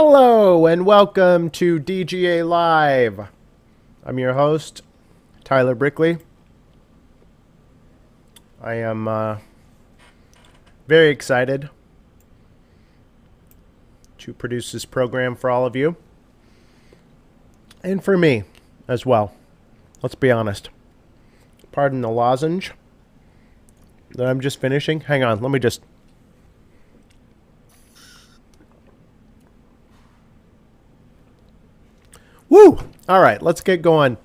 Hello and welcome to DGA Live. I'm your host, Tyler Brickley. I am very excited to produce this program for all of you. And for me as well. Let's be honest. Pardon the lozenge that I'm just finishing. Hang on, let me just... Woo! All right, let's get going.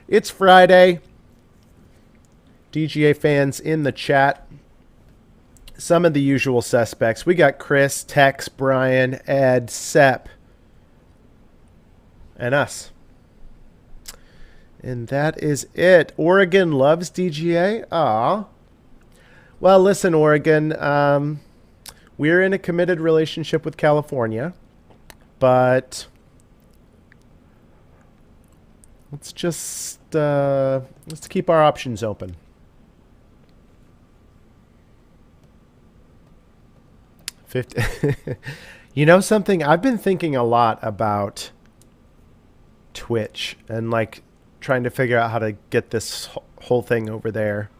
It's Friday. DGA fans in the chat. Some of the usual suspects. We got Chris, Tex, Brian, Ed, Sep, and us. And that is it. Oregon loves DGA. Aw. Well, listen, Oregon. We're in a committed relationship with California, but... let's just let's keep our options open. You know something? I've been thinking a lot about Twitch and like trying to figure out how to get this whole thing over there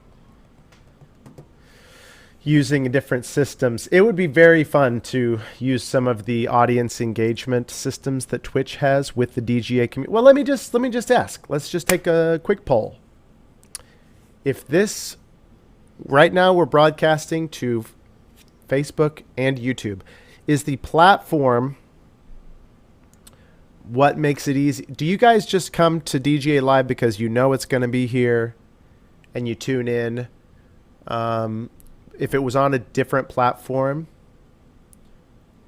using different systems. It would be very fun to use some of the audience engagement systems that Twitch has with the DGA community. Well, let me just ask. Let's just take a quick poll. If this right now we're broadcasting to Facebook and YouTube, is the platform what makes it easy? Do you guys just come to DGA Live because you know it's going to be here and you tune in? If it was on a different platform,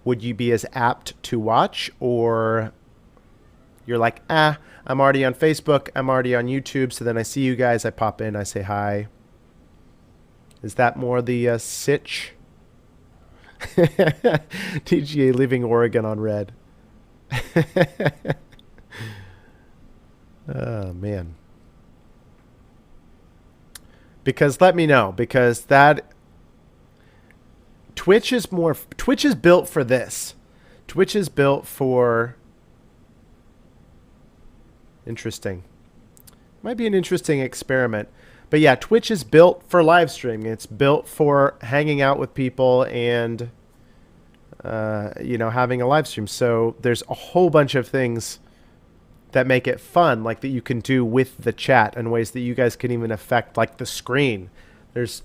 would you be as apt to watch? Or you're like, I'm already on Facebook, I'm already on YouTube, so then I see you guys, I pop in, I say hi. Is that more the sitch? DGA leaving Oregon on red. Oh, man. Because let me know, because that... Twitch is built for this. Twitch is built for... Interesting. Might be an interesting experiment. But yeah, Twitch is built for live streaming. It's built for hanging out with people and, having a live stream. So there's a whole bunch of things that make it fun, like that you can do with the chat and ways that you guys can even affect, like the screen. There's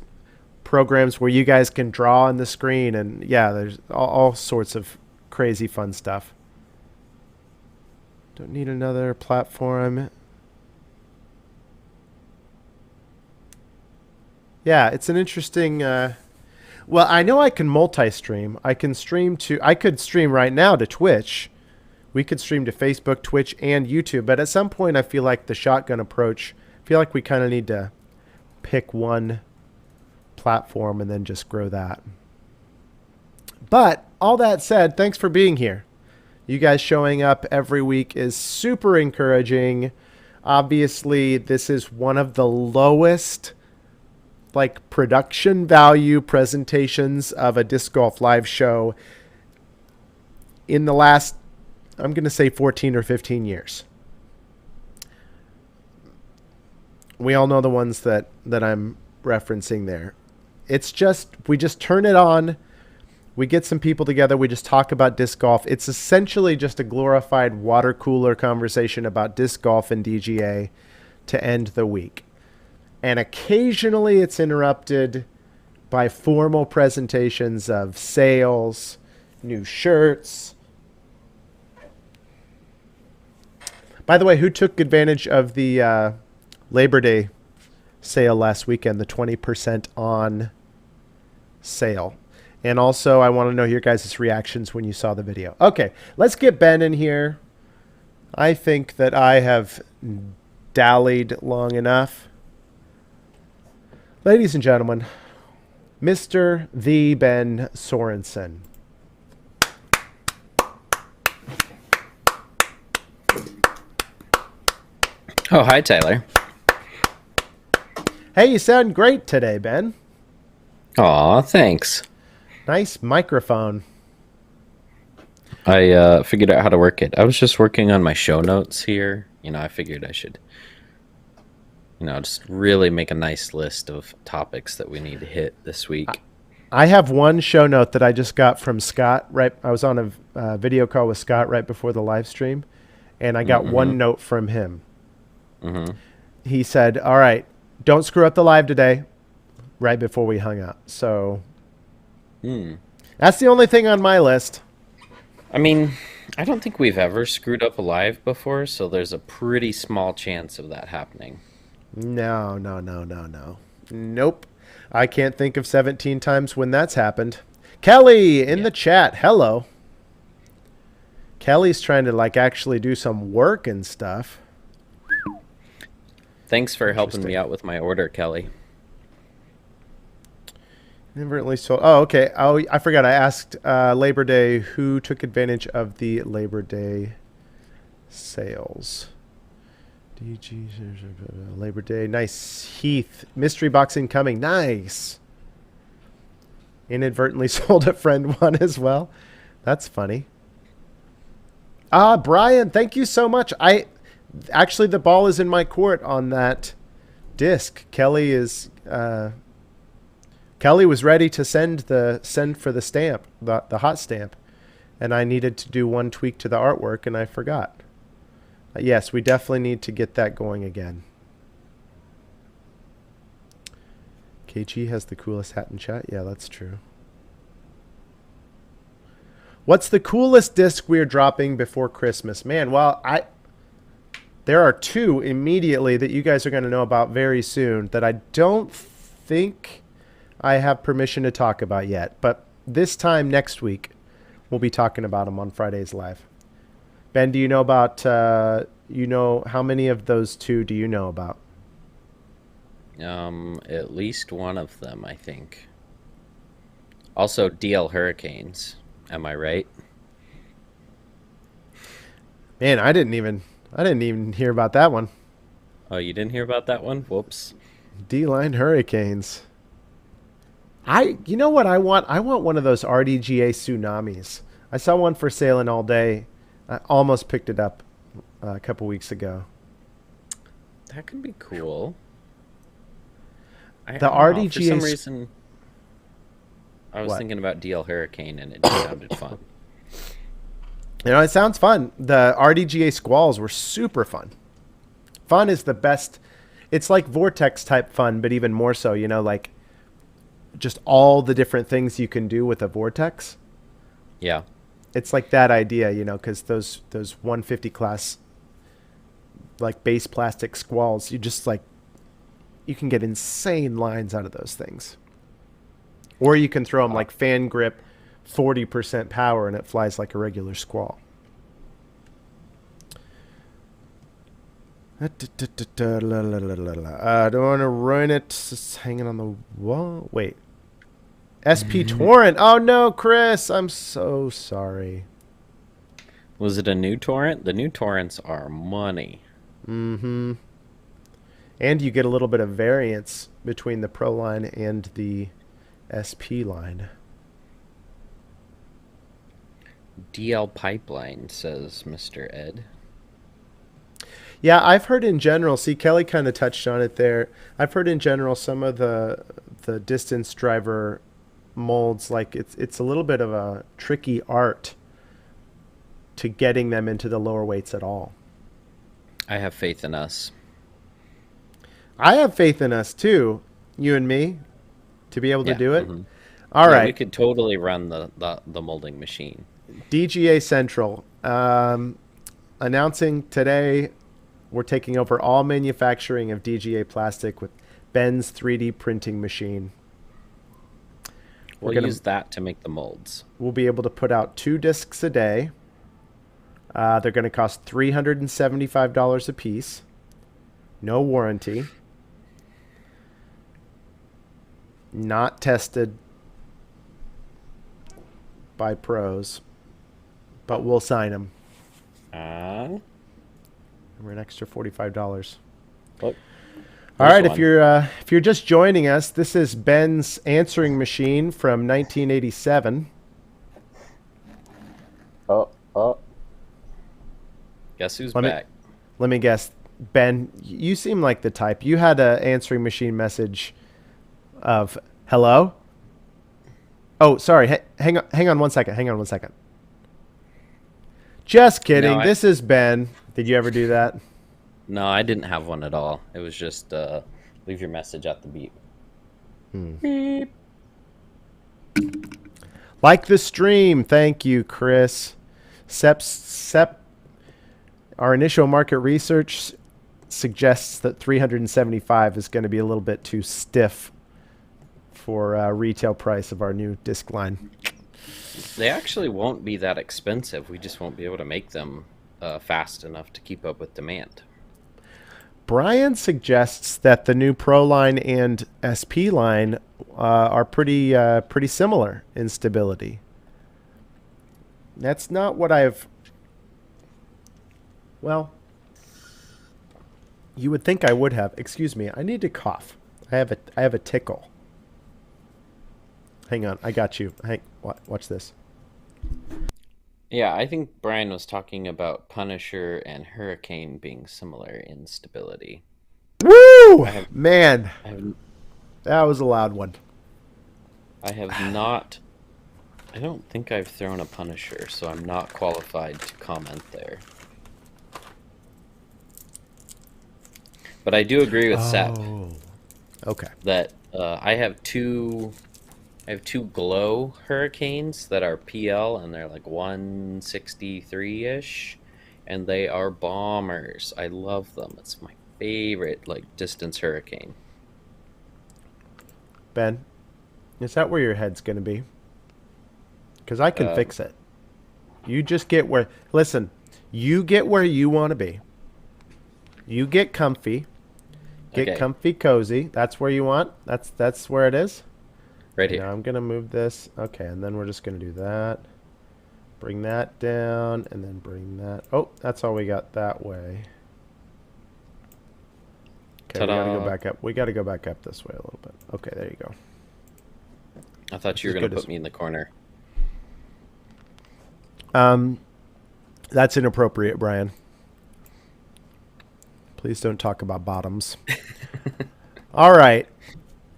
programs where you guys can draw on the screen, and yeah, there's all sorts of crazy fun stuff. Don't need another platform. Yeah, it's an interesting... well, I know I can multi-stream. I could stream right now to Twitch. We could stream to Facebook, Twitch, and YouTube. But at some point, I feel like the shotgun approach, I feel like we kind of need to pick one platform and then just grow that. But all that said, thanks for being here. You guys showing up every week is super encouraging. Obviously, this is one of the lowest production value presentations of a disc golf live show in the last, I'm going to say 14 or 15 years. We all know the ones that I'm referencing there. It's just, we just turn it on. We get some people together. We just talk about disc golf. It's essentially just a glorified water cooler conversation about disc golf and DGA to end the week. And occasionally it's interrupted by formal presentations of sales, new shirts. By the way, who took advantage of the Labor Day sale last weekend, the 20% on sale? And also, I want to know your guys' reactions when you saw the video. Okay, let's get Ben in here. I think that I have dallied long enough. Ladies and gentlemen, Mr. The Ben Sorensen. Oh, hi, Tyler. Hey, you sound great today, Ben. Aw, thanks. Nice microphone. I figured out how to work it. I was just working on my show notes here. I figured I should, just really make a nice list of topics that we need to hit this week. I have one show note that I just got from Scott. Right, I was on a video call with Scott right before the live stream, and I got one note from him. He said, "All right, don't screw up the live today." Right before we hung up. So that's the only thing on my list. I mean, I don't think we've ever screwed up a live before, so there's a pretty small chance of that happening. No. Nope. I can't think of 17 times when that's happened. Kelly in the chat. Hello. Kelly's trying to actually do some work and stuff. Thanks for helping me out with my order, Kelly. Inadvertently sold. Oh, okay. Oh, I forgot. I asked Labor Day who took advantage of the Labor Day sales. DG Labor Day. Nice. Heath. Mystery box incoming. Nice. Inadvertently sold a friend one as well. That's funny. Brian, thank you so much. Actually, the ball is in my court on that disc. Kelly was ready to send for the stamp, the hot stamp, and I needed to do one tweak to the artwork, and I forgot. Yes, we definitely need to get that going again. KG has the coolest hat in chat. Yeah, that's true. What's the coolest disc we're dropping before Christmas? Man, well, there are two immediately that you guys are going to know about very soon that I don't think I have permission to talk about yet. But this time next week, we'll be talking about them on Friday's Live. Ben, do you know about, how many of those two do you know about? At least one of them, I think. Also, DL Hurricanes. Am I right? Man, I didn't even hear about that one. Oh, you didn't hear about that one? Whoops. D-line Hurricanes. You know what I want? I want one of those RDGA tsunamis. I saw one for sale in All Day. I almost picked it up a couple weeks ago. That could be cool. The RDGA. For some reason, I was thinking about DL Hurricane, and it sounded fun. It sounds fun. The RDGA squalls were super fun. Fun is the best. It's like Vortex type fun, but even more so, just all the different things you can do with a Vortex. Yeah. It's like that idea, because those 150 class, base plastic squalls, you can get insane lines out of those things. Or you can throw them fan grip, 40% power, and it flies like a regular squall. I don't want to ruin it. It's hanging on the wall. Wait. SP Torrent. Oh, no, Chris. I'm so sorry. Was it a new torrent? The new torrents are money. Mm-hmm. And you get a little bit of variance between the Pro line and the SP line. DL Pipeline, says Mr. Ed. Yeah, I've heard in general, see, Kelly kind of touched on it there. I've heard in general some of the distance driver molds, it's a little bit of a tricky art to getting them into the lower weights at all. I have faith in us. I have faith in us too, you and me, to be able to do it. Mm-hmm. All right. We could totally run the molding machine. DGA Central announcing today we're taking over all manufacturing of DGA plastic with Ben's 3D printing machine. We'll use that to make the molds. We'll be able to put out 2 discs a day. They're going to cost $375 a piece. No warranty. Not tested by pros, but we'll sign them. We're an extra $45. Look, all right, if you're just joining us, this is Ben's answering machine from 1987. Oh, oh. Guess who's Let me back? let me guess. Ben, you seem like the type. You had a answering machine message of hello. Oh, sorry. Hang on one second. Hang on one second. Just No, kidding. This is Ben. Did you ever do that? no, I didn't have one at all. It was just leave your message at the beep. Beep. Like the stream. Thank you, Chris. Sep, our initial market research suggests that 375 is going to be a little bit too stiff for retail price of our new disc line. They actually won't be that expensive. We just won't be able to make them fast enough to keep up with demand. Brian suggests that the new Pro line and SP line are pretty similar in stability. That's not what I've. Well, you would think I would have. Excuse me. I need to cough. I have a tickle. Hang on. I got you. Watch this. Yeah, I think Brian was talking about Punisher and Hurricane being similar in stability. Woo! I have, Man, I have, that was a loud one. I have not. I don't think I've thrown a Punisher, so I'm not qualified to comment there. But I do agree with Sep Oh. Okay. that I have two glow hurricanes that are PL and they're like 163-ish and they are bombers. I love them. It's my favorite like distance hurricane. Ben, is that where your head's going to be? Because I can Um, fix it. You just get where. Listen, you get where you want to be. You get comfy. Get okay, comfy, cozy. That's where you want. That's where it is. right Okay, now here. I'm gonna move this. Okay, and then we're just gonna do that. Bring that down, and then bring that. Oh, that's all we got that way. Okay, we gotta go Ta-da. back up. We gotta go back up this way a little bit. Okay, there you go. I thought That's you were as gonna good put as. me in the corner. Um, that's inappropriate, Brian. Please don't talk about bottoms. All right.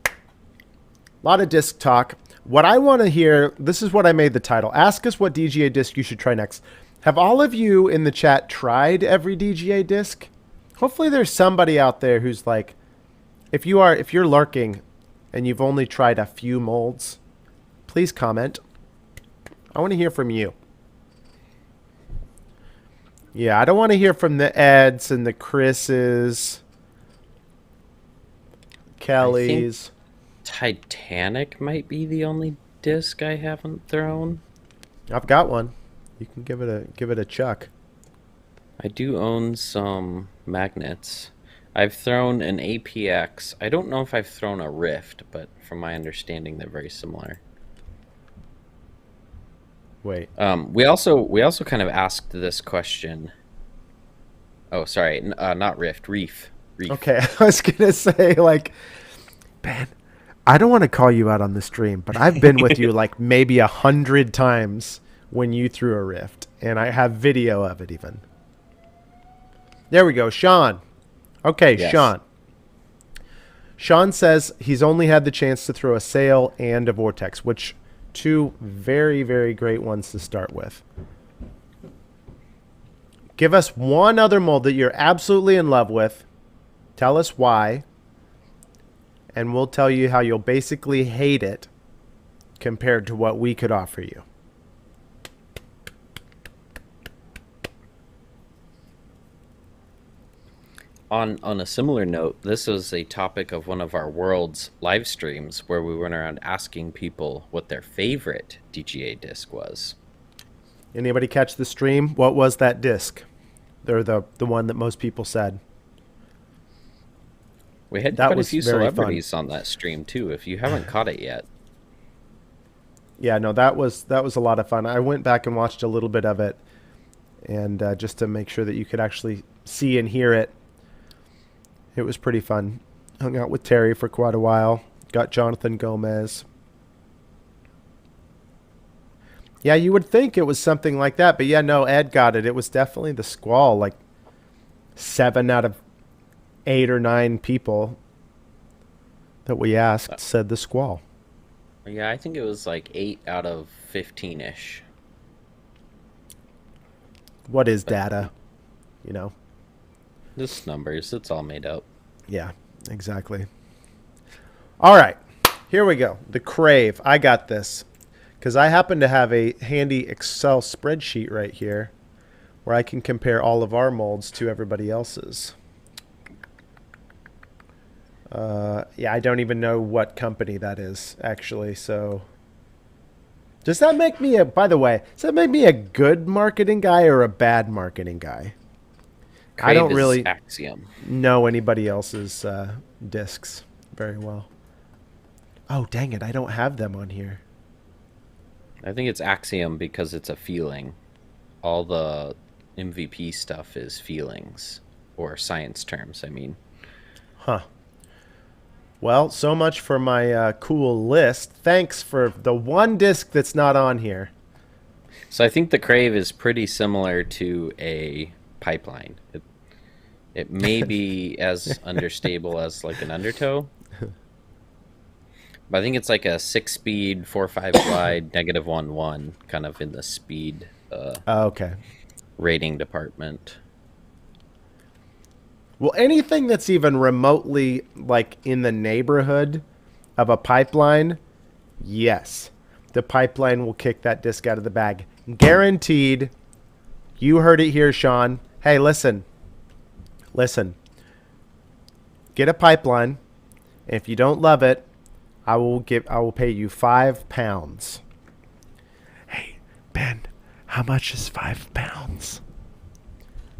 A lot of disc talk. What I want to hear, this is what I made the title. Ask us what DGA disc you should try next. Have all of you in the chat tried every DGA disc? Hopefully there's somebody out there who's like, if you're lurking and you've only tried a few molds, please comment. I want to hear from you. Yeah, I don't want to hear from the Eds and the Chris's, I think Kelly's. Titanic might be the only disc I haven't thrown. I've got one. You can give it a chuck. I do own some magnets. I've thrown an APX. I don't know if I've thrown a Rift, but from my understanding, they're very similar. Wait. We also kind of asked this question. Oh, sorry, not Rift, Reef. Okay, I was gonna say like, Ben, I don't want to call you out on the stream, but I've been with you like maybe 100 times when you threw a rift, and I have video of it even. There we go, Sean. Okay, Yes. Sean. Sean says he's only had the chance to throw a sail and a vortex, which two very, very great ones to start with. Give us one other mold that you're absolutely in love with. Tell us why. And we'll tell you how you'll basically hate it compared to what we could offer you. On a similar note, this was a topic of one of our world's live streams where we went around asking people what their favorite DGA disc was. Anybody catch the stream? What was that disc? They're the one that most people said. We had That quite a was few very fun. celebrities on that stream too. If you haven't caught it yet, Yeah, no, that was a lot of fun. I went back and watched a little bit of it, and just to make sure that you could actually see and hear it. It was pretty fun. Hung out with Terry for quite a while. Got Jonathan Gomez. Yeah, you would think it was something like that, but yeah, no, Ed got it. It was definitely the Squall. Like 7 out of 8 or 9 people that we Uh, asked said the Squall. yeah, I think it was like 8 out of 15 ish. What is But data? You know? just numbers, it's all made up. Yeah, exactly. All right, here we go. The Crave. I got this because I happen to have a handy Excel spreadsheet right here where I can compare all of our molds to everybody else's. Yeah, I don't even know what company that is, actually. So, does that make me a, by the way, does that make me a good marketing guy or a bad marketing guy? I Crave don't is really Axiom. know anybody else's discs very well. Oh, dang it. I don't have them on here. I think it's Axiom because it's a feeling. All the MVP stuff is feelings, or science terms, I mean. Huh. Well, so much for my cool list. Thanks for the one disc that's not on here. So I think the Crave is pretty similar to a pipeline. It may be as understable as like an undertow, but I think it's like a 6 speed, 4 5 glide, -1 1, kind of in the speed Okay. rating department. Well, anything that's even remotely like in the neighborhood of a pipeline, yes. The pipeline will kick that disc out of the bag. Guaranteed. You heard it here, Sean. Hey, listen. Listen. Get a pipeline. If you don't love it, I will pay you £5. Hey, Ben, how much is £5?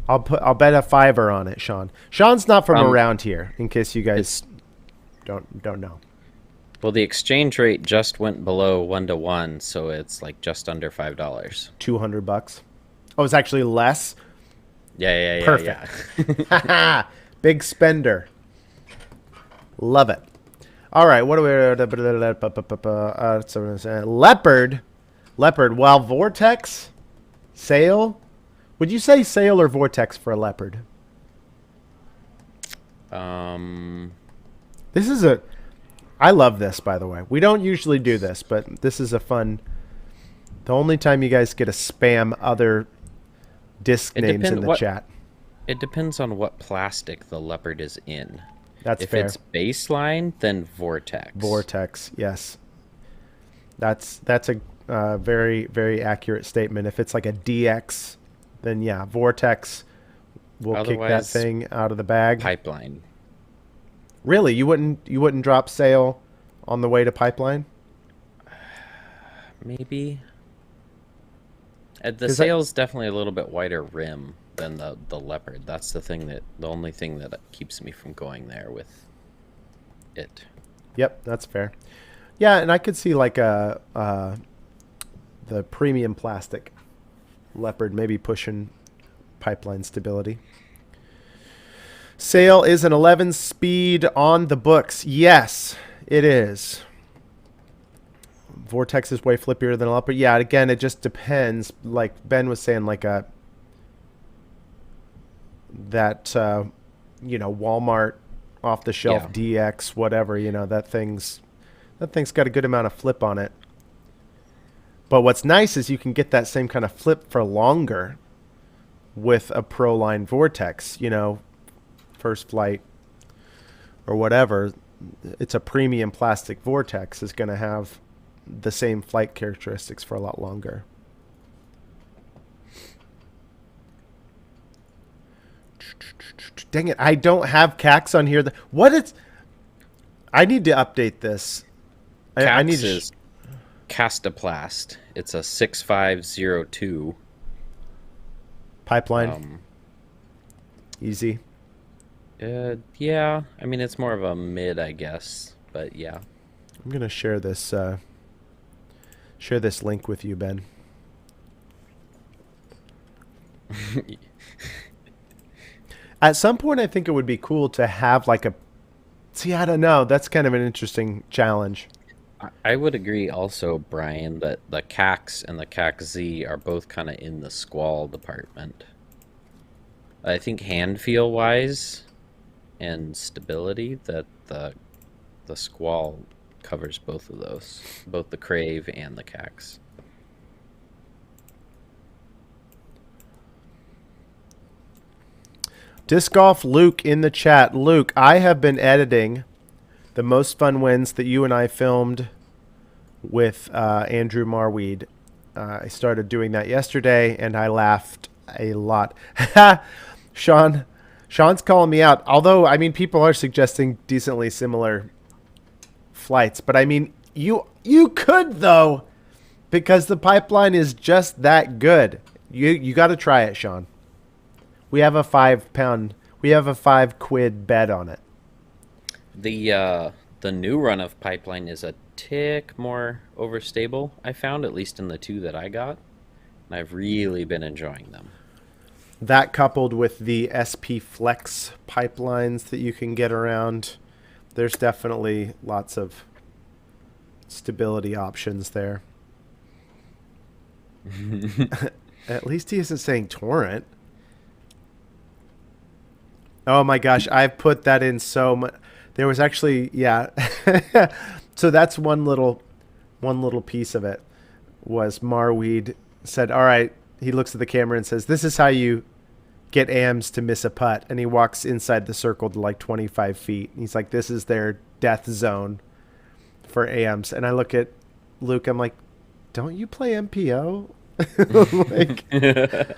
I'll bet a fiver on it, Sean. Sean's not from Um, around here, in case you it's guys don't know. well, the exchange rate just went below 1 to 1, so it's like just under $5. $200. Oh, it's actually less. Yeah. Perfect. Big spender. Love it. All right, what do we? Leopard. Leopard. Well, Vortex, Sail. Would you say Sail or Vortex for a Leopard? um, This is a. I love this, by the way. We don't usually do this, but this is a fun. The only time you guys get to spam other disc it names in depends the what chat. it depends on what plastic the Leopard is in. That's If fair. it's baseline, then Vortex. Vortex, yes. That's a very very accurate statement. If it's like a DX, then yeah, Vortex will kick that Otherwise, thing out of the bag. pipeline. Really, you wouldn't drop Sail on the way to Pipeline? Maybe. The Because I sail's definitely a little bit wider rim than the Leopard. That's the only thing that keeps me from going there with it. Yep, that's fair. Yeah, and I could see like a the premium plastic Leopard maybe pushing Pipeline stability. Sail is an 11 speed on the books. Yes, it is. Vortex is way flippier than a Leopard. Yeah, again, it just depends. Like Ben was saying, like a that Walmart off the shelf Yeah. DX whatever. That thing's got a good amount of flip on it. But what's nice is you can get that same kind of flip for longer with a Proline Vortex. First flight or whatever. It's a premium plastic Vortex is going to have the same flight characteristics for a lot longer. Dang it, I don't have CAX on here. I need to update this. I need Cax to is Castoplast. It's a 6502. pipeline Um, easy. yeah. I mean, it's more of a mid, I guess. But yeah. I'm going to share this link with you, Ben. At some point, I think it would be cool to have like a. See, I don't know. That's kind of an interesting challenge. I would agree also, Brian, that the CAX and the CAX Z are both kind of in the squall department. I think hand feel wise and stability that the squall covers both of those, both the crave and the CAX. Disc Golf Luke in the chat. Luke, I have been editing the most fun wins that you and I filmed with Andrew Marweed. I started doing that yesterday, and I laughed a lot. Sean, Sean's calling me out. Although, I mean, people are suggesting decently similar flights, but I mean, you could though, because the pipeline is just that good. You got to try it, Sean. We have a we have a 5 quid bet on it. The new run of Pipeline is a tick more overstable, I found, at least in the two that I got. And I've really been enjoying them. That coupled with the SP Flex pipelines that you can get around, there's definitely lots of stability options there. At least he isn't saying torrent. Oh my gosh, I've put that in so much. There was actually, yeah. So that's one little piece of it was Marweed said, all right, he looks at the camera and says, this is how you get AMs to miss a putt. And he walks inside the circle to like 25 feet. He's like, this is their death zone for AMs. And I look at Luke, I'm like, don't you play MPO? Like,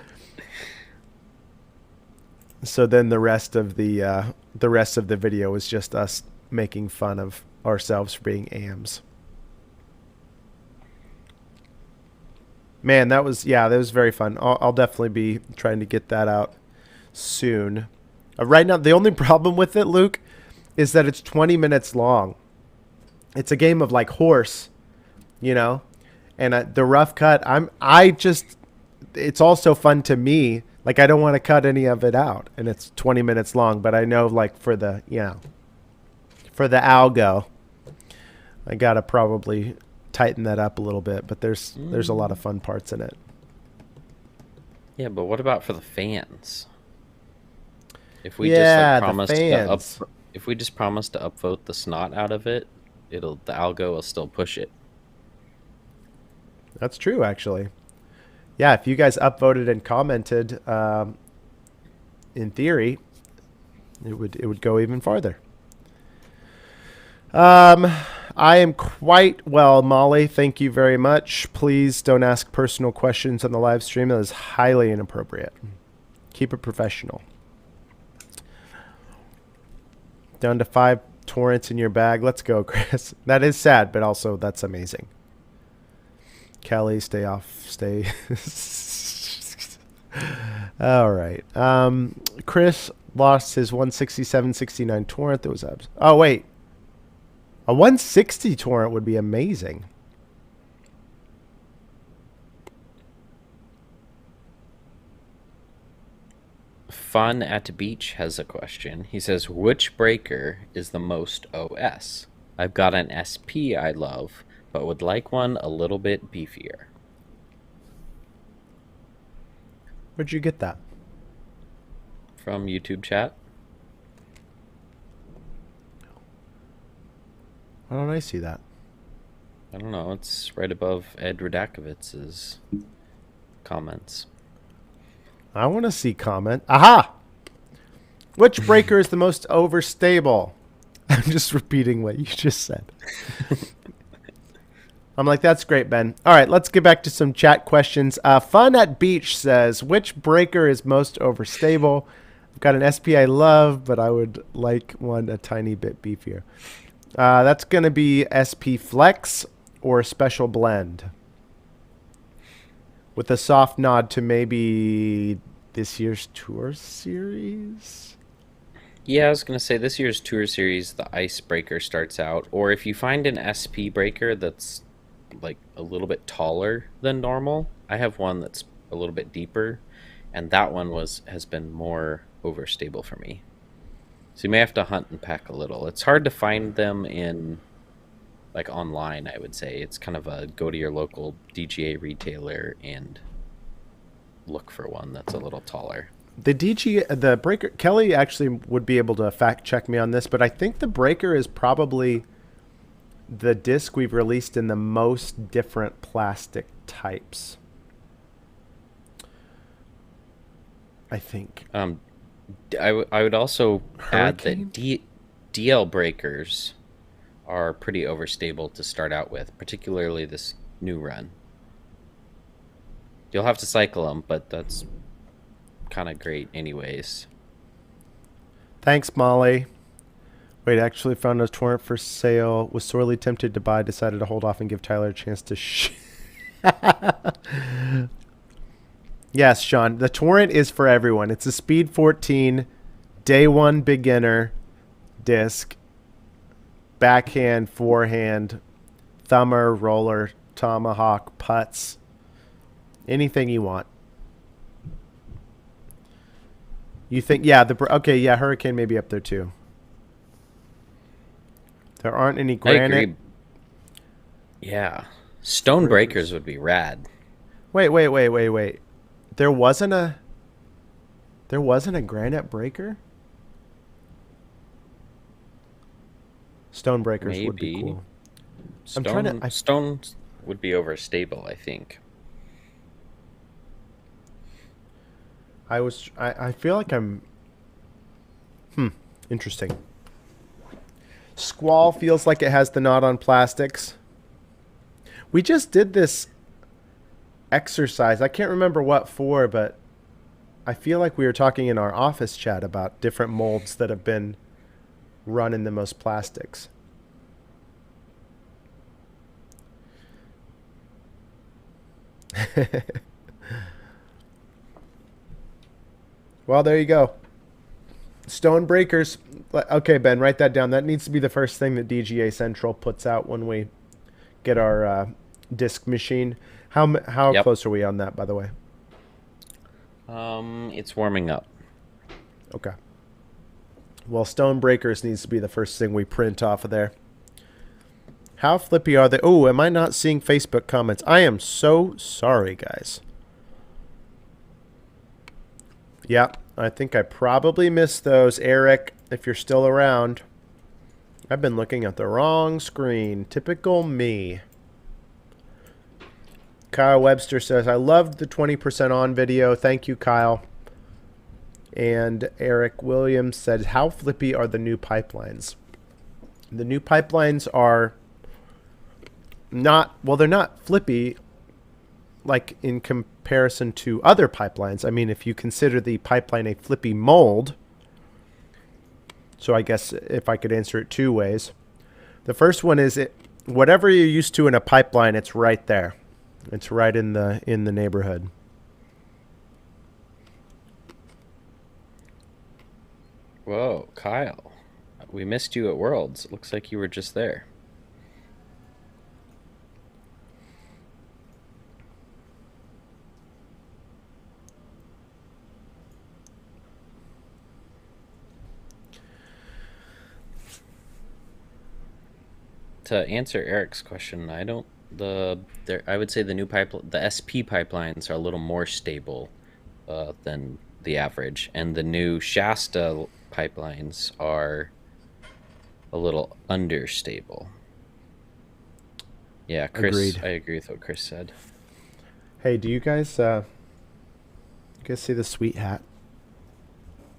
so then the rest of the video was just us making fun of ourselves for being AMs. Man, that was very fun. I'll definitely be trying to get that out soon. Right now, the only problem with it, Luke, is that it's 20 minutes long. It's a game of like horse, you know, and the rough cut. It's also fun to me. Like, I don't want to cut any of it out, and it's 20 minutes long, but I know, like, for the algo, I got to probably tighten that up a little bit, but there's a lot of fun parts in it. Yeah, but what about for the fans? If we if we just promise to upvote the snot out of it, the algo will still push it. That's true, actually. Yeah, if you guys upvoted and commented, in theory, it would go even farther. I am quite well, Molly. Thank you very much. Please don't ask personal questions on the live stream. That is highly inappropriate. Keep it professional. Down to 5 torrents in your bag. Let's go, Chris. That is sad, but also that's amazing. Kelly, stay off. Stay. All right. Chris lost his 167.69 torrent. That was abs. Oh, wait. A 160 torrent would be amazing. Fun at Beach has a question. He says, which breaker is the most OS? I've got an SP I love, but would like one a little bit beefier. Where'd you get that? From YouTube chat. Why don't I see that? I don't know. It's right above Ed Radakovitz's comments. I want to see comment. Aha! Which breaker is the most overstable? I'm just repeating what you just said. I'm like, that's great, Ben. All right, let's get back to some chat questions. Fun at Beach says, which breaker is most overstable? I've got an SP I love, but I would like one a tiny bit beefier. That's going to be SP Flex or Special Blend, with a soft nod to maybe this year's Tour Series. Yeah, I was going to say this year's Tour Series, the Ice Breaker starts out. Or if you find an SP breaker that's like a little bit taller than normal. I have one that's a little bit deeper, and that one has been more overstable for me. So you may have to hunt and peck a little. It's hard to find them in like online, I would say. It's kind of a go to your local DGA retailer and look for one that's a little taller. The the breaker, Kelly actually would be able to fact check me on this, but I think the breaker is probably the disc we've released in the most different plastic types. I think. I would also add Hurricane? that DL breakers are pretty overstable to start out with, particularly this new run. You'll have to cycle them, but that's kind of great anyways. Thanks, Molly. Wait, actually found a torrent for sale. Was sorely tempted to buy. Decided to hold off and give Tyler a chance to. Yes, Sean. The torrent is for everyone. It's a Speed 14, day one beginner disc, backhand, forehand, thumber, roller, tomahawk, putts, anything you want. You think, yeah, okay, yeah, Hurricane may be up there too. There aren't any I granite agree. Yeah. Stone breakers breakers. would be rad. Wait. There wasn't a granite breaker? Stone breakers would be Maybe. cool. I'm trying to Stone would be overstable, I think. I feel like I'm interesting. Squall feels like it has the knot on plastics. We just did this exercise. I can't remember what for, but I feel like we were talking in our office chat about different molds that have been run in the most plastics. Well, there you go. Stone breakers. Okay, Ben, write that down. That needs to be the first thing that DGA Central puts out when we get our disc machine. How Yep. close are we on that, by the way? It's warming up. Okay. Well, stone breakers needs to be the first thing we print off of there. How flippy are they? Oh, am I not seeing Facebook comments? I am so sorry, guys. Yeah, I think I probably missed those. Eric, if you're still around. I've been looking at the wrong screen. Typical me. Kyle Webster says, I loved the 20% on video. Thank you, Kyle. And Eric Williams said, how flippy are the new pipelines? The new pipelines are not, well, they're not flippy like in comparison to other pipelines. I mean, if you consider the pipeline a flippy mold, so I guess if I could answer it two ways. The first one is whatever you're used to in a pipeline, it's right there. It's right in the neighborhood. Whoa, Kyle. We missed you at Worlds. It looks like you were just there. To answer Eric's question, I don't I would say the SP pipelines are a little more stable than the average, and the new Shasta pipelines are a little understable. Yeah, Chris, Agreed. I agree with what Chris said. Hey, do you guys see the sweet hat?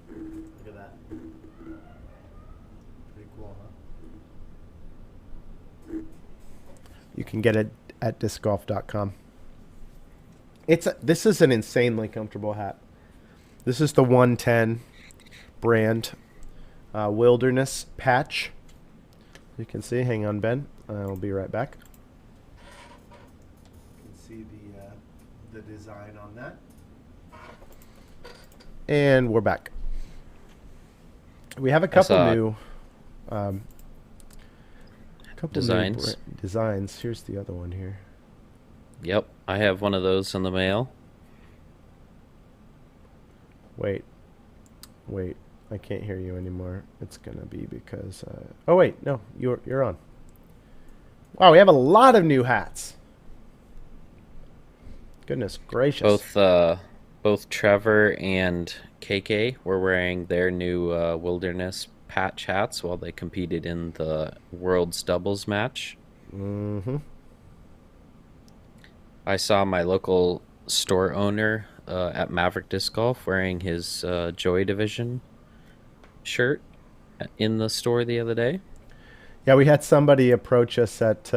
Look at that. Pretty cool, huh? You can get it at discgolf.com. This is an insanely comfortable hat. This is the 110 brand Wilderness patch. You can see. Hang on, Ben. I'll be right back. You can see the design on that. And we're back. We have a couple new designs. Designs. Here's the other one here. Yep, I have one of those in the mail. Wait, I can't hear you anymore. It's gonna be because. Oh wait, no, you're on. Wow, we have a lot of new hats. Goodness gracious. Both Trevor and KK were wearing their new wilderness patch hats while they competed in the world's doubles match. Mm-hmm. I saw my local store owner at Maverick Disc Golf wearing his Joy Division shirt in the store the other day. Yeah, we had somebody approach us at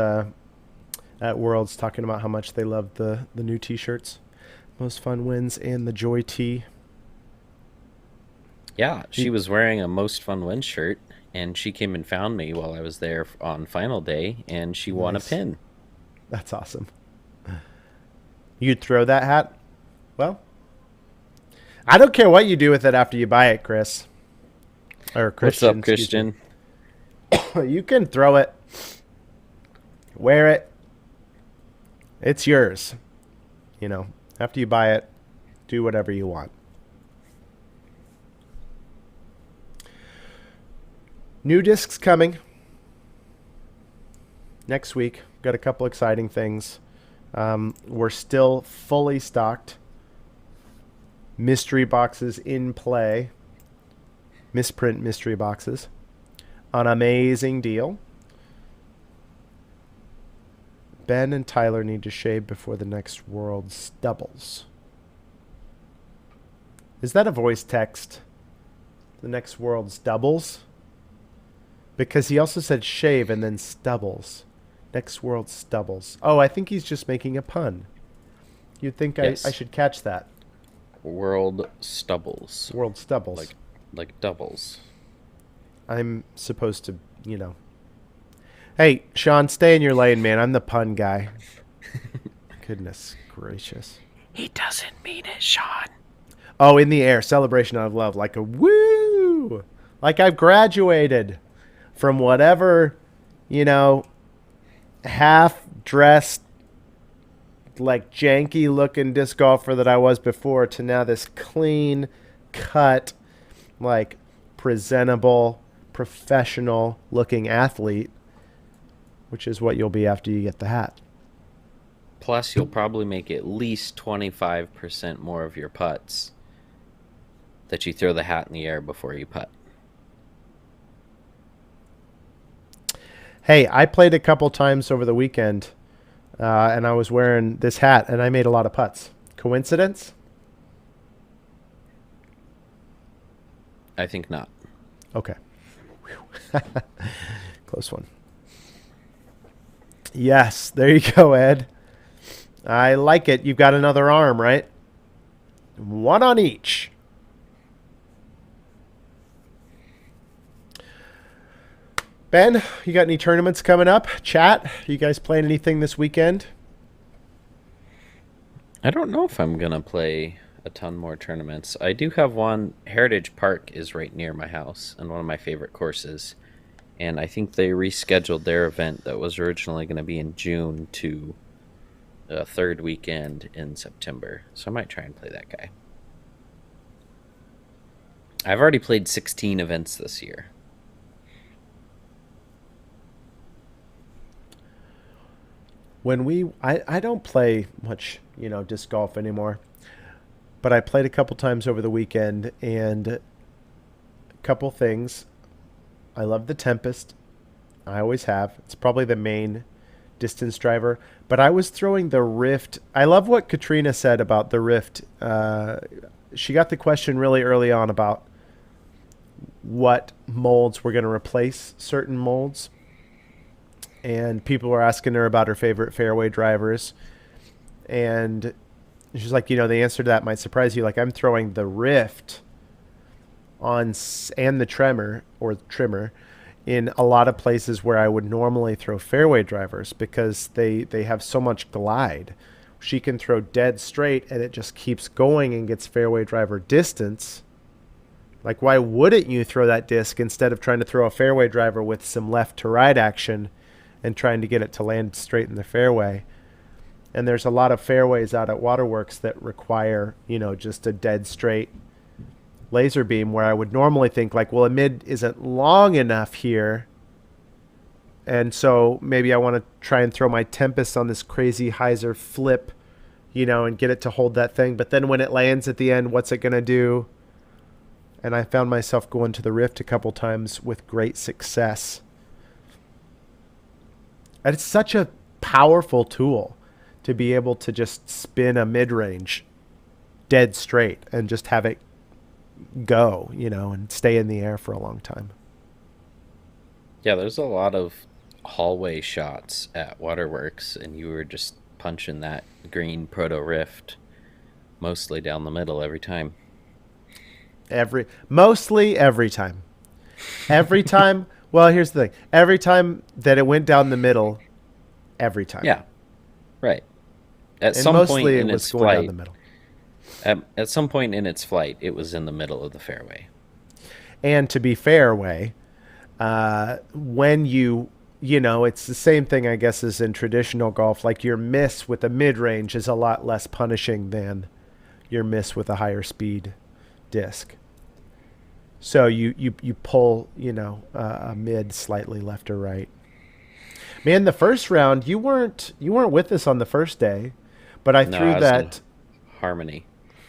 Worlds talking about how much they loved the new T-shirts, Most Fun Wins, and the Joy Tee. Yeah, she was wearing a Most Fun Wins shirt, and she came and found me while I was there on final day, and she won a Nice. pin. That's awesome. You'd throw that hat? Well, I don't care what you do with it after you buy it, Chris. Or Christian. What's up, Christian? You can throw it. Wear it. It's yours. You know, after you buy it, do whatever you want. New discs coming next week. Got a couple exciting things. We're still fully stocked. Mystery boxes in play. Misprint mystery boxes. An amazing deal. Ben and Tyler need to shave before the next World's doubles. Is that a voice text? The next World's doubles? Because he also said shave and then stubbles. Next World's stubbles. Oh, I think he's just making a pun. You'd think Yes. I should catch that. World stubbles. World stubbles. Like doubles. I'm supposed to, you know. Hey, Sean, stay in your lane, man. I'm the pun guy. Goodness gracious. He doesn't mean it, Sean. Oh, in the air. Celebration out of love. Like a woo. Like I've graduated from whatever, you know, half-dressed, like janky-looking disc golfer that I was before to now this clean-cut, like presentable, professional-looking athlete, which is what you'll be after you get the hat. Plus, you'll probably make at least 25% more of your putts that you throw the hat in the air before you putt. Hey, I played a couple times over the weekend, and I was wearing this hat, and I made a lot of putts. Coincidence? I think not. Okay. Close one. Yes, there you go, Ed. I like it. You've got another arm, right? One on each. Ben, you got any tournaments coming up? Chat, you guys playing anything this weekend? I don't know if I'm going to play a ton more tournaments. I do have one. Heritage Park is right near my house and one of my favorite courses. And I think they rescheduled their event that was originally going to be in June to a third weekend in September. So I might try and play that guy. I've already played 16 events this year. I don't play much, you know, disc golf anymore, but I played a couple times over the weekend, and a couple things. I love the Tempest. I always have. It's probably the main distance driver, but I was throwing the Rift. I love what Katrina said about the Rift. She got the question really early on about what molds were going to replace certain molds. And people were asking her about her favorite fairway drivers. And she's like, you know, the answer to that might surprise you. Like, I'm throwing the Rift on and the trimmer in a lot of places where I would normally throw fairway drivers because they have so much glide. She can throw dead straight and it just keeps going and gets fairway driver distance. Like, why wouldn't you throw that disc instead of trying to throw a fairway driver with some left to right action and trying to get it to land straight in the fairway? And there's a lot of fairways out at Waterworks that require, you know, just a dead straight laser beam, where I would normally think like, well, a mid isn't long enough here And so maybe I want to try and throw my Tempest on this crazy hyzer flip, and get it to hold that thing. But then when it lands at the end, what's it going to do? And I found myself going to the Rift a couple times with great success. And it's such a powerful tool to be able to just spin a mid-range dead straight and just have it go, and stay in the air for a long time. Yeah, there's a lot of hallway shots at Waterworks, and you were just punching that green Proto Rift mostly down the middle every time. Mostly every time. Every time. Well, here's the thing. Every time that it went down the middle, every time. Yeah, right. At And some point mostly it in was its going down flight, the middle. at some point in its flight, it was in the middle of the fairway. And to be fair, when it's the same thing, I guess, as in traditional golf. Like your miss with a mid range is a lot less punishing than your miss with a higher speed disc. So you pull, a mid slightly left or right. Man, the first round you weren't with us on the first day, but I No, threw I was in that. Harmony.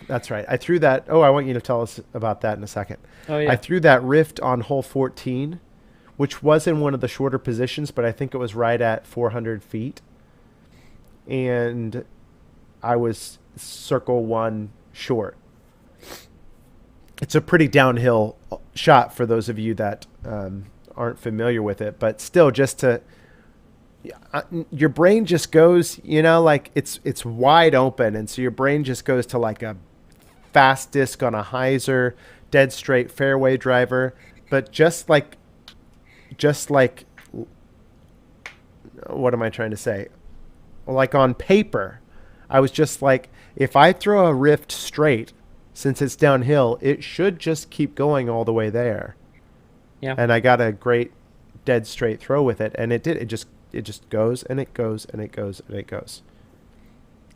That's right. I threw that. Oh, I want you to tell us about that in a second. Oh I yeah. threw that Rift on hole 14, which was in one of the shorter positions, but I think it was right at 400 feet. And I was circle one short. It's a pretty downhill shot for those of you that aren't familiar with it, but still, just to your brain just goes, like it's wide open, and so your brain just goes to like a fast disc on a hyzer, dead straight fairway driver, but just like what am I trying to say? Like on paper, I was just like, if I throw a Rift straight, since it's downhill, it should just keep going all the way there. Yeah. And I got a great dead straight throw with it, and it did. It just goes and it goes and it goes and it goes.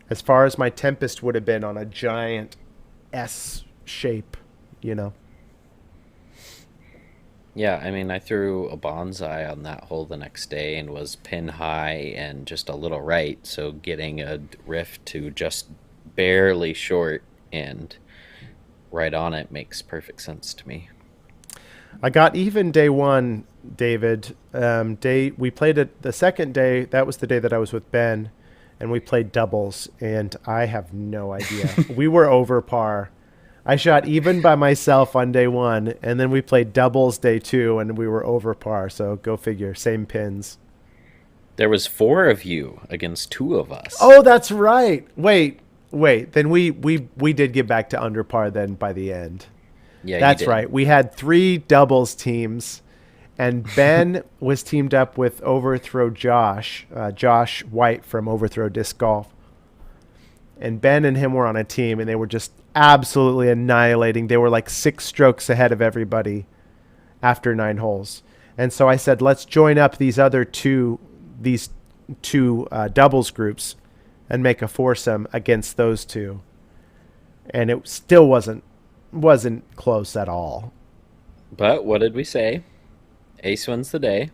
As far as my Tempest would have been on a giant S shape, you know. Yeah, I mean, I threw a bonsai on that hole the next day and was pin high and just a little right, so getting a Rift to just barely short and right on it makes perfect sense to me. I got even day one, David. We played it the second day. That was the day that I was with Ben, and we played doubles. And I have no idea. We were over par. I shot even by myself on day one, and then we played doubles day two, and we were over par. So go figure. Same pins. There was four of you against two of us. Oh, that's right. Wait. Then we did get back to under par then by the end. Yeah, you That's did. right. We had three doubles teams, and Ben was teamed up with Overthrow Josh White from Overthrow Disc Golf. And Ben and him were on a team, and they were just absolutely annihilating. They were like 6 strokes ahead of everybody after 9 holes. And so I said, let's join up these two doubles groups and make a foursome against those two. And it still wasn't close at all. But what did we say? Ace wins the day.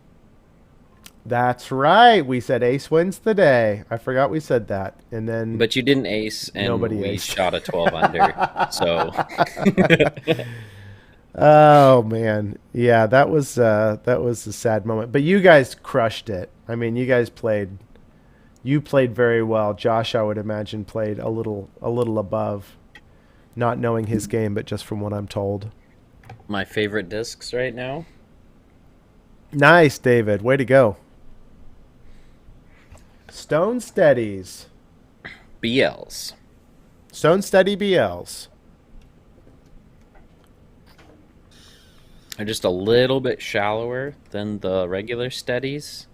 That's right. We said ace wins the day. I forgot we said that. And then But you didn't ace, and Nobody we aced. shot a 12 under. So, oh man. Yeah, that was a sad moment. But you guys crushed it. I mean, you played very well. Josh, I would imagine, played a little above, not knowing his game, but just from what I'm told. my favorite discs right now. Nice, David. Way to go. Stone Steadies. BLs. Stone Steady BLs. Are just a little bit shallower than the regular steadies.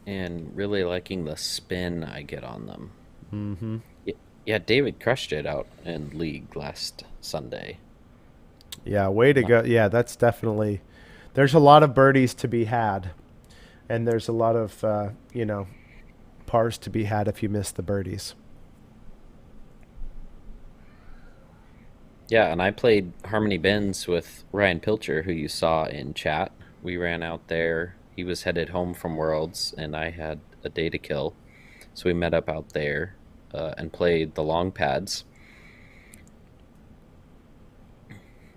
And really liking the spin I get on them. Mm-hmm. Yeah, David crushed it out in League last Sunday. Yeah, way to go. Yeah, that's definitely. There's a lot of birdies to be had, and there's a lot of pars to be had if you miss the birdies. Yeah, and I played Harmony Bends with Ryan Pilcher, who you saw in chat. We ran out there He was headed home from Worlds, and I had a day to kill. So we met up out there and played the long pads.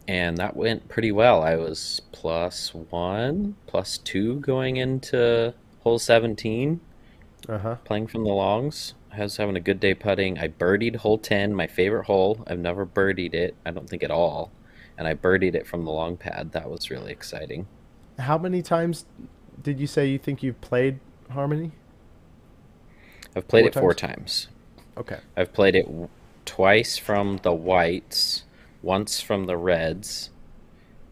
And that went pretty well. I was +1, +2 going into hole 17, Uh-huh. playing from the longs. I was having a good day putting. I birdied hole 10, my favorite hole. I've never birdied it, I don't think at all. And I birdied it from the long pad. That was really exciting. How many times did you say you think you've played Harmony? I've played Four it four times? times. Okay. I've played it twice from the whites, once from the reds,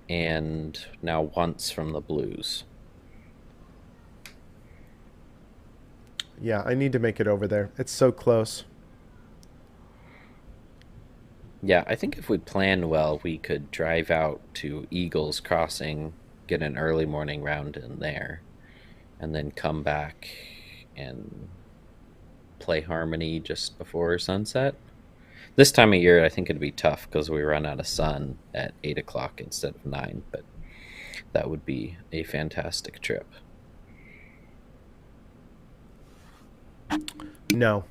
and now once from the blues. Yeah, I need to make it over there. It's so close. Yeah, I think if we planned well, we could drive out to Eagles Crossing, get an early morning round in there, and then come back and play Harmony just before sunset. This time of year, I think it'd be tough because we run out of sun at 8 o'clock instead of 9, but that would be a fantastic trip. No.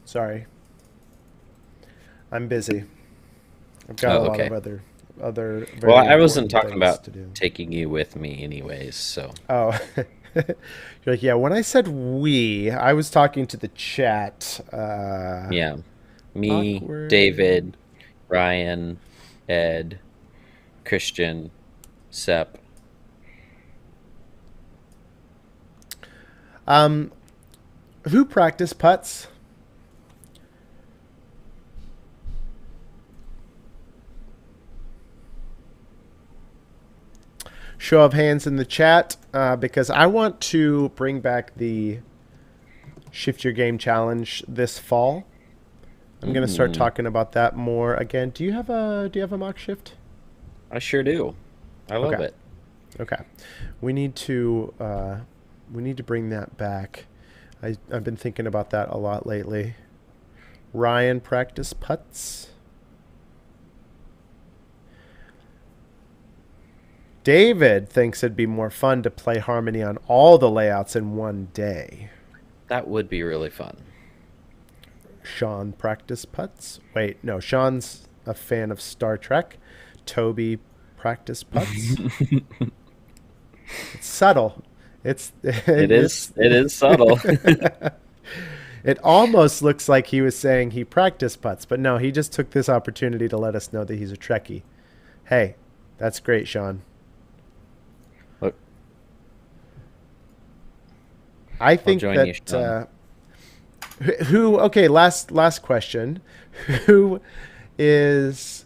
Sorry. I'm busy. I've got a Oh, lot of okay. other Well, very I wasn't important talking things about to do. taking you with me anyways, so. Oh. You're like, yeah, when I said we, I was talking to the chat. Yeah. Me, Awkward. David, Ryan, Ed, Christian, Sep. Um, who practiced putts? Show of hands in the chat, because I want to bring back the Shift Your Game Challenge this fall. I'm going to start Mm, talking about that more again. Do you have a mock shift? I sure do. I love Okay. it. Okay. We need to bring that back. I've been thinking about that a lot lately. Ryan practice putts. David thinks it'd be more fun to play Harmony on all the layouts in one day. That would be really fun. Sean practice putts. Wait, no, Sean's a fan of Star Trek. Toby practice putts. It's subtle. It's It it's is. It is subtle. it almost looks like he was saying he practiced putts, but no, he just took this opportunity to let us know that he's a Trekkie. Hey, that's great, Sean. Look, I I'll think join you, that Sean. who okay, last question. Who is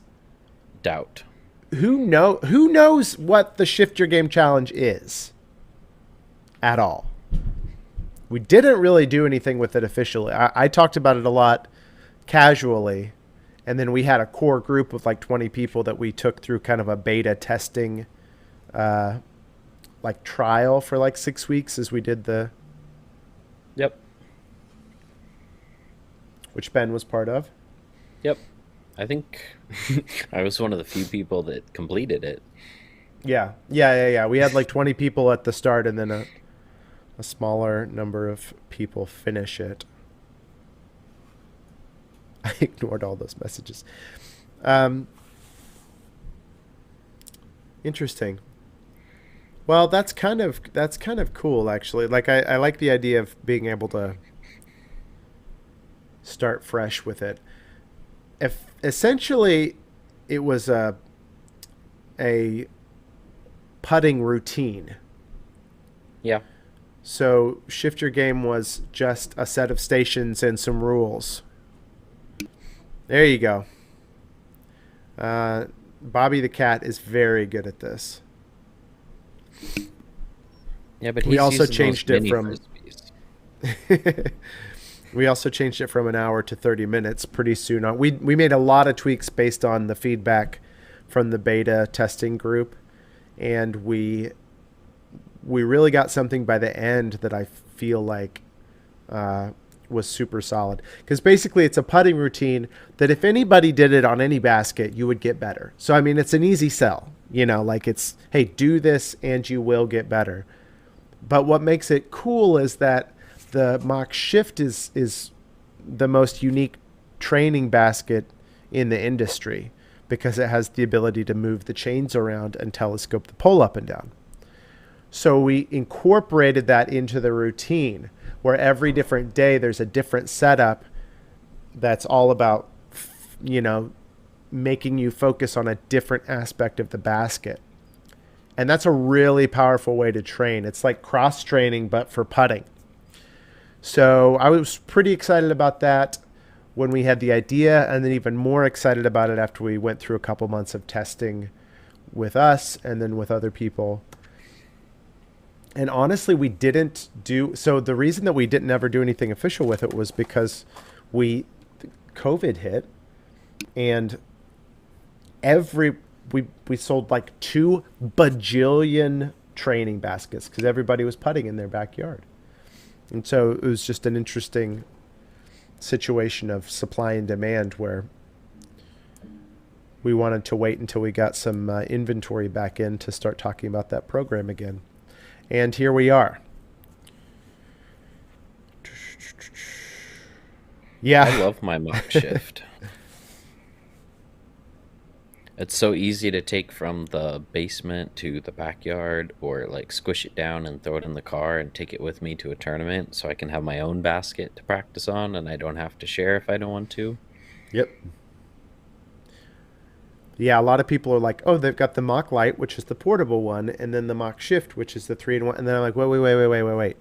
Doubt. who knows what the Shift Your Game challenge is at all? We didn't really do anything with it officially. I talked about it a lot casually, and then we had a core group of like 20 people that we took through kind of a beta testing uh, like trial for like 6 weeks as we did Yep. which Ben was part of. Yep. I think I was one of the few people that completed it. Yeah. We had like 20 people at the start, and then a smaller number of people finish it. I ignored all those messages. Um, Interesting. Well, that's kind of cool actually. Like I like the idea of being able to start fresh with it. If essentially it was a putting routine. Yeah. So Shift Your Game was just a set of stations and some rules. There you go. Bobby the cat is very good at this. Yeah, but We he's also using those changed it mini from frisbees. we also changed it from an hour to 30 minutes pretty soon on. We made a lot of tweaks based on the feedback from the beta testing group, and we really got something by the end that I feel like was super solid. Because basically, it's a putting routine that if anybody did it on any basket, you would get better. So I mean, it's an easy sell. Like it's, hey, do this and you will get better. But what makes it cool is that the mock shift is the most unique training basket in the industry because it has the ability to move the chains around and telescope the pole up and down. So we incorporated that into the routine where every different day there's a different setup that's all about, you know, making you focus on a different aspect of the basket. And that's a really powerful way to train. It's like cross training, but for putting. So I was pretty excited about that when we had the idea, and then even more excited about it after we went through a couple months of testing with us and then with other people. And honestly, we didn't do so. The reason that we didn't ever do anything official with it was because we COVID hit, and we sold like 2 bajillion training baskets because everybody was putting in their backyard. And so it was just an interesting situation of supply and demand where we wanted to wait until we got some inventory back in to start talking about that program again. And here we are. Yeah. I love my mock shift. It's so easy to take from the basement to the backyard, or like squish it down and throw it in the car and take it with me to a tournament so I can have my own basket to practice on and I don't have to share if I don't want to. Yep. Yeah, a lot of people are like, oh, they've got the mock light, which is the portable one, and then the mock shift, which is the 3-in-1. And then I'm like, wait.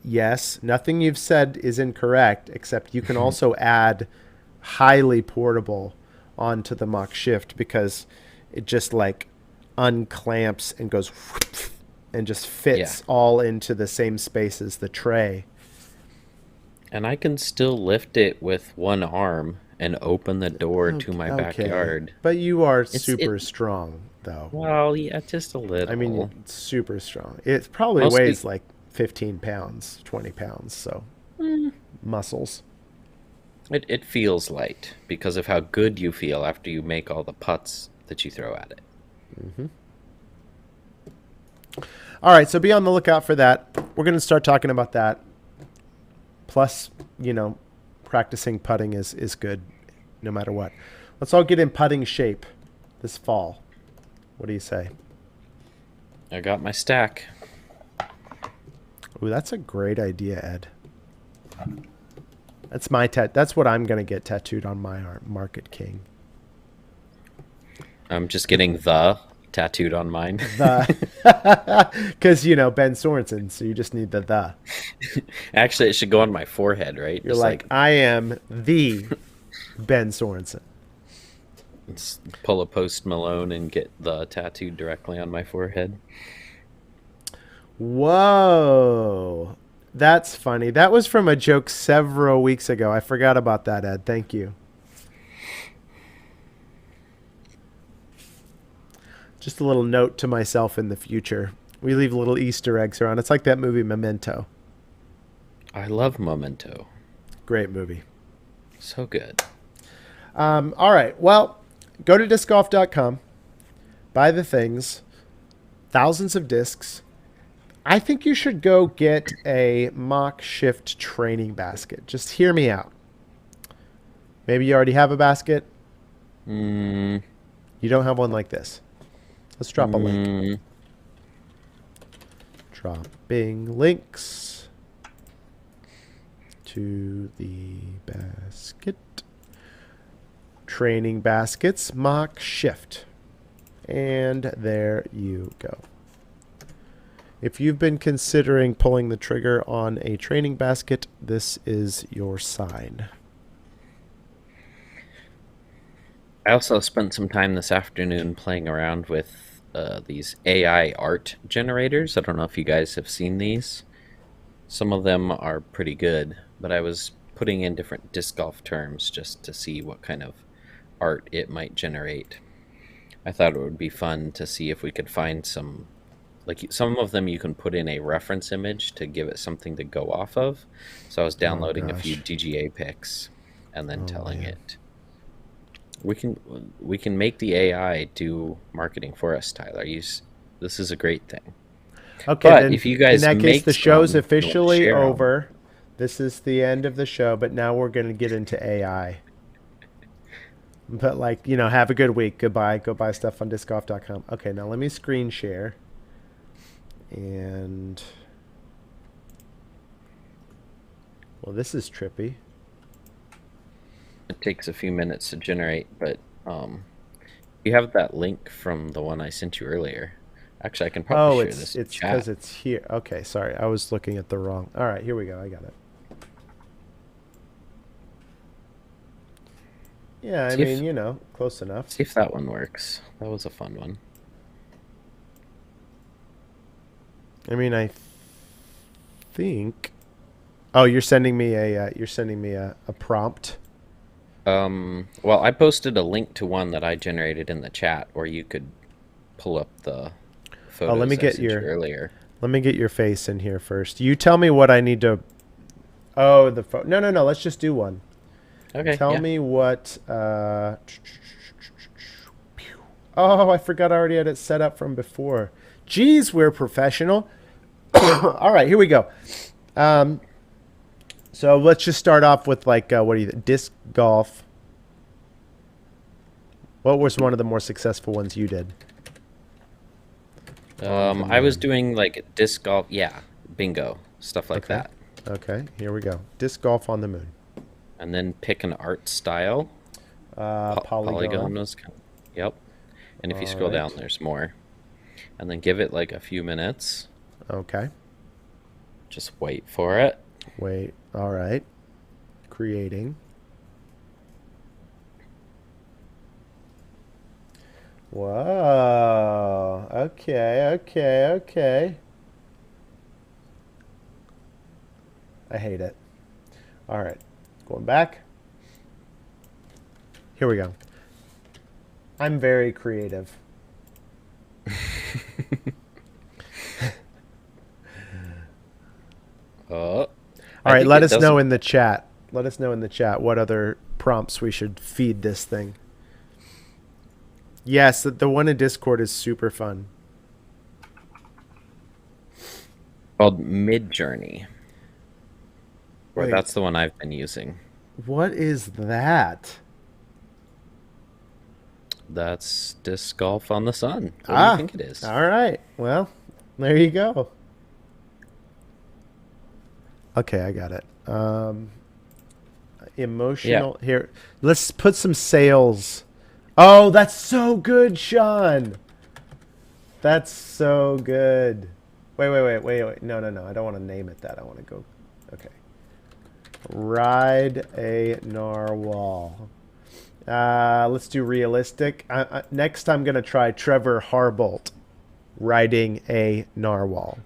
Yes, nothing you've said is incorrect, except you can also add highly portable onto the mock shift because it just like unclamps and goes and just fits all into the same space as the tray. And I can still lift it with one arm and open the door to my backyard. But you are super strong, though. Well, yeah, just a little. I mean, super strong. It probably weighs like 15 pounds, 20 pounds, so muscles. It feels light because of how good you feel after you make all the putts that you throw at it. Mm-hmm. All right, so be on the lookout for that. We're going to start talking about that. Plus, practicing putting is good no matter what. Let's all get in putting shape this fall. What do you say? I got my stack. Ooh, that's a great idea, Ed. That's my that's what I'm going to get tattooed on my arm, Market King. I'm just getting the tattooed on mine. Because, Ben Sorensen, so you just need the. Actually, it should go on my forehead, right? You're just like, I am the Ben Sorensen. Let's pull a Post Malone and get the tattooed directly on my forehead. Whoa. That's funny. That was from a joke several weeks ago. I forgot about that, Ed. Thank you. Just a little note to myself in the future. We leave little Easter eggs around. It's like that movie Memento. I love Memento. Great movie. So good. All right. Well, go to discgolf.com. Buy the things. Thousands of discs. I think you should go get a mock shift training basket. Just hear me out. Maybe you already have a basket. You don't have one like this. Let's drop a link. Dropping links to the basket. Training baskets, mock shift. And there you go. If you've been considering pulling the trigger on a training basket, this is your sign. I also spent some time this afternoon playing around with these AI art generators. I don't know if you guys have seen these. Some of them are pretty good, but I was putting in different disc golf terms just to see what kind of art it might generate. I thought it would be fun to see if we could find some, like some of them you can put in a reference image to give it something to go off of. So I was downloading a few DGA pics and then telling it, we can make the AI do marketing for us, Tyler. This is a great thing. Okay, But then if you in guys that case, make the show's some you want to officially share them, over. This is the end of the show, but now we're going to get into AI. But, like, have a good week. Goodbye. Go buy stuff on discgolf.com. Okay, now let me screen share. And, well, this is trippy. it takes a few minutes to generate, but you have that link from the one I sent you earlier. Actually, I can probably Oh, share it's this in it's chat. because it's here. Okay, sorry. I was looking at the wrong. All right, here we go. I got it. Yeah, I See if mean, close enough. see if that one works. That was a fun one. I mean, I think. Oh, you're sending me a prompt. Well, I posted a link to one that I generated in the chat where you could pull up the Oh, let me photos I get sent you your earlier. let me get your face in here first. You tell me what I need to. Oh, no, no, no. Let's just do one. Okay, Tell yeah. me what. Oh, I forgot I already had it set up from before. Geez, we're professional. All right, here we go. Um, so let's just start off with, like, what do you disc golf? What was one of the more successful ones you did? On the I was moon. doing like disc golf, yeah, bingo, stuff like Okay. that. Okay, here we go. Disc golf on the moon. And then pick an art style. Polygon. Polygon was yep. And if you All scroll down, right. there's more. And then give it like a few minutes. Okay. Just wait for it. Wait. All right. Creating. Whoa. Okay, okay, okay. I hate it. All right. Going back. Here we go. I'm very creative. Oh, All I right, think let it us know doesn't. in the chat. Let us know in the chat what other prompts we should feed this thing. Yes, the one in Discord is super fun. Called Mid Journey, or Wait, that's the one I've been using. what is that? That's disc golf on the sun. What do you Ah, think it is? all right. Well, there you go. Okay, I got it. Yeah. Emotional. Here, let's put some sales. Oh, that's so good, Sean. That's so good. Wait, wait, wait, wait, wait. No, no, no. I don't want to name it that. I want to go. Okay. Ride a narwhal. Let's do realistic. Next, I'm gonna try Trevor Harbolt riding a narwhal.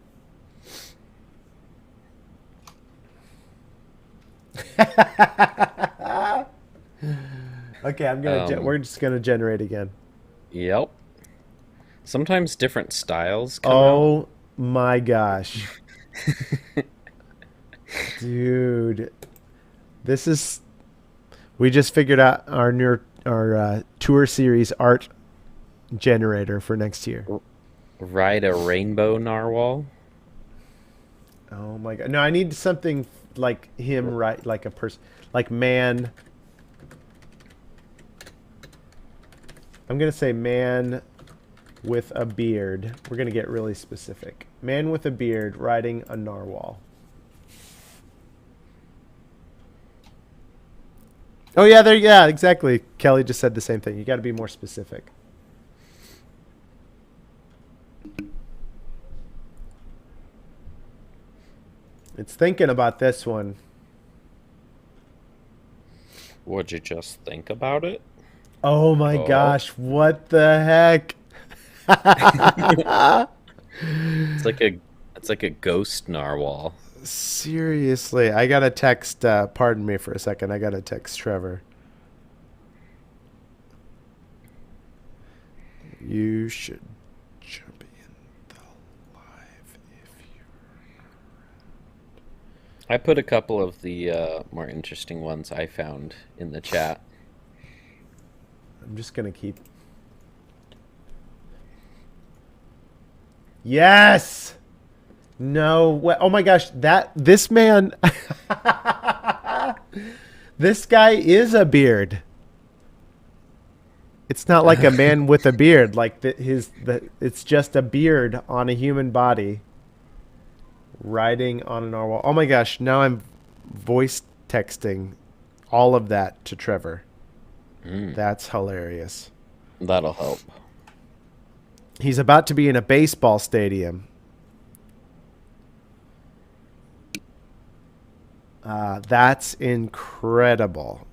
Okay, Um. we're just gonna generate again. Yep. Sometimes different styles come out. Oh my gosh, dude, this is. We just figured out our tour series art generator for next year. Ride a rainbow narwhal. Oh my god! No, I need something like him, right? Like a person, like man. I'm gonna say man with a beard. We're gonna get really specific. Man with a beard riding a narwhal. Oh yeah, there. Yeah, exactly. Kelly just said the same thing. You got to be more specific. It's thinking about this one. Would you just think about it? Oh my Oh, gosh, what the heck? it's like a it's like a ghost narwhal. Seriously, I gotta text. Pardon me for a second. I gotta text Trevor. You should jump in the live if you. I put a couple of the more interesting ones I found in the chat. I'm just gonna keep. Yes. No way. Oh my gosh, this man this guy is a beard. It's not like a man with a beard, like it's just a beard on a human body riding on a narwhal. Oh my gosh, now I'm voice texting all of that to Trevor. That's hilarious. That'll help. He's about to be in a baseball stadium. That's incredible.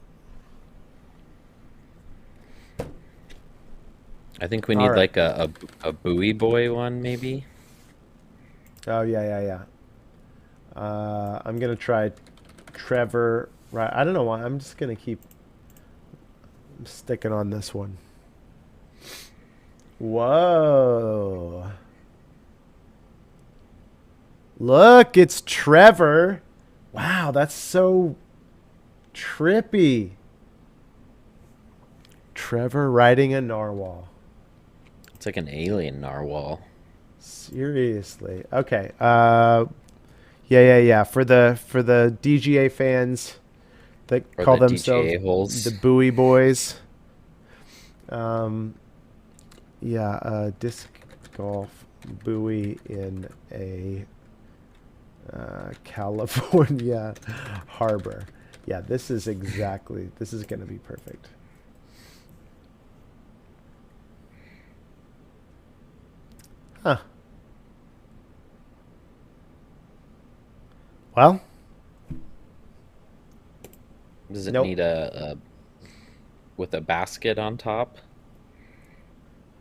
I think we All need right. like a buoy boy one, maybe. Oh yeah. I'm gonna try Trevor. Right. I don't know why. I'm just gonna keep sticking on this one. Whoa. Look, it's Trevor. Wow, that's so trippy. Trevor riding a narwhal. It's like an alien narwhal. Seriously. Okay. Yeah. For the DGA fans that Or call the themselves DGA holes. the Buoy Boys. Disc golf buoy in a California harbor. Yeah, this is going to be perfect. Huh. Well, Does it nope. need a with a basket on top?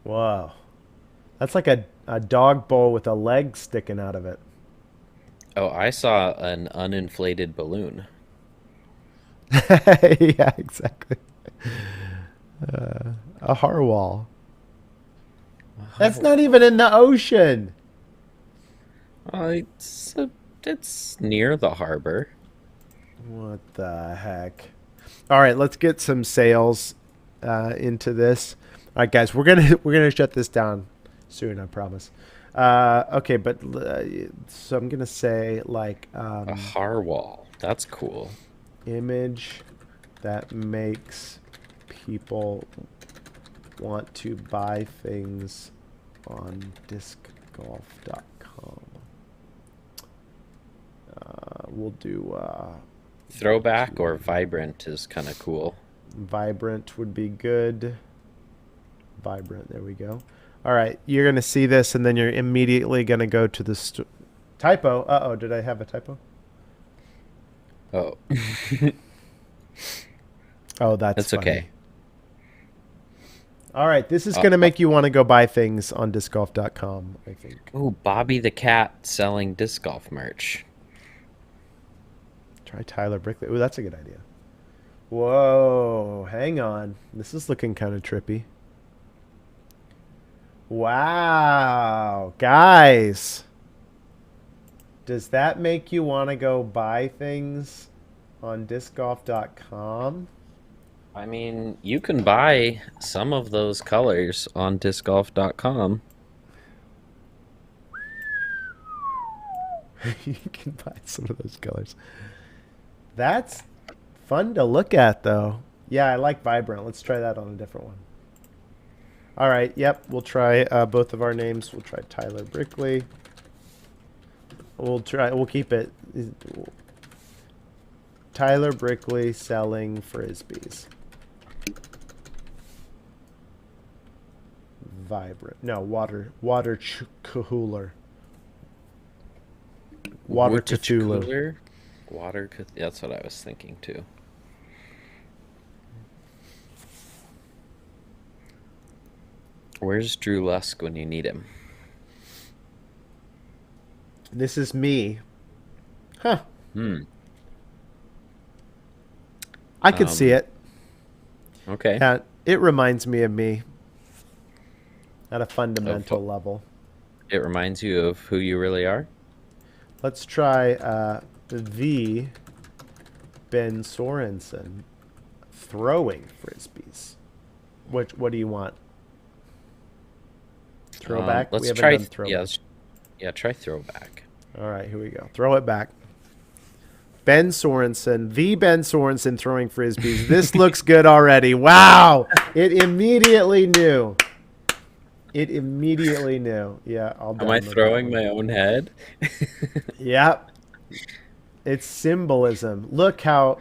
Whoa. That's like a dog bowl with a leg sticking out of it. Oh, I saw an uninflated balloon. Yeah, exactly. A harwall. That's not even in the ocean. It's near the harbor. What the heck? All right, let's get some sales into this. All right, guys, we're gonna shut this down soon. I promise. Okay, but so I'm gonna say like A harwall. That's cool. image that makes people want to buy things on discgolf.com. We'll do Throwback or vibrant is kind of cool. vibrant would be good. Vibrant, there we go. All right, you're going to see this and then you're immediately going to go to the typo. Uh-oh, did I have a typo? Oh, Oh, that's funny. okay. All right, this is going to make you want to go buy things on discgolf.com, I think. Oh, Bobby the Cat selling disc golf merch. Try Tyler Brickley. Ooh, that's a good idea. Whoa, hang on. This is looking kind of trippy. Wow, guys. Does that make you want to go buy things on discgolf.com? I mean, you can buy some of those colors on discgolf.com. You can buy some of those colors. That's fun to look at, though. Yeah, I like Vibrant. Let's try that on a different one. All right. Yep. We'll try both of our names. We'll try Tyler Brickley. We'll keep it. Tyler Brickley selling frisbees. Vibrant. No, water cooler. Water Which Cthulhu. cooler? That's what I was thinking too. Where's Drew Lusk when you need him? This is me. Huh. I could see it. Okay. Yeah, it reminds me of me at a fundamental level. It reminds you of who you really are? Let's try the Ben Sorensen throwing frisbees. What do you want? Throwback? We Let's haven't try. done throwback. Yeah, yeah. Try throwback. All right, here we go. Throw it back. Ben Sorensen, the Ben Sorensen throwing frisbees. This looks good already. Wow. It immediately knew. It immediately knew. Yeah, I'll Am I download that throwing one. my own head? Yep. It's symbolism. Look how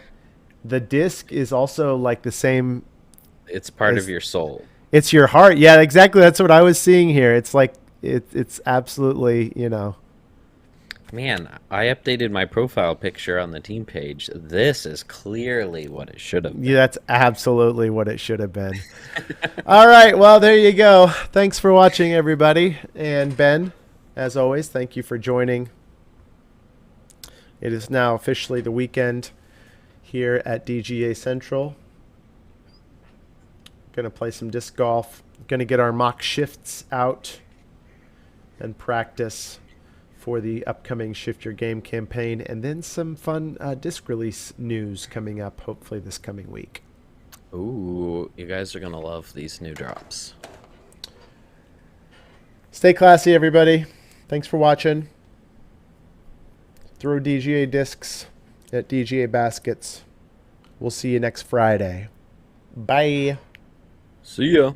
the disc is also like the same It's part as of your soul. it's your heart. Yeah, exactly. That's what I was seeing here. It's like it's absolutely, Man, I updated my profile picture on the team page. This is clearly what it should have yeah, been. that's absolutely what it should have been. All right, well, there you go. Thanks for watching, everybody. And Ben, as always, thank you for joining. It is now officially the weekend here at DGA Central. Going to play some disc golf. Going to get our mock shifts out and practice for the upcoming Shift Your Game campaign, and then some fun disc release news coming up, hopefully this coming week. Ooh, you guys are going to love these new drops. Stay classy, everybody. Thanks for watching. Throw DGA discs at DGA baskets. We'll see you next Friday. Bye. See ya.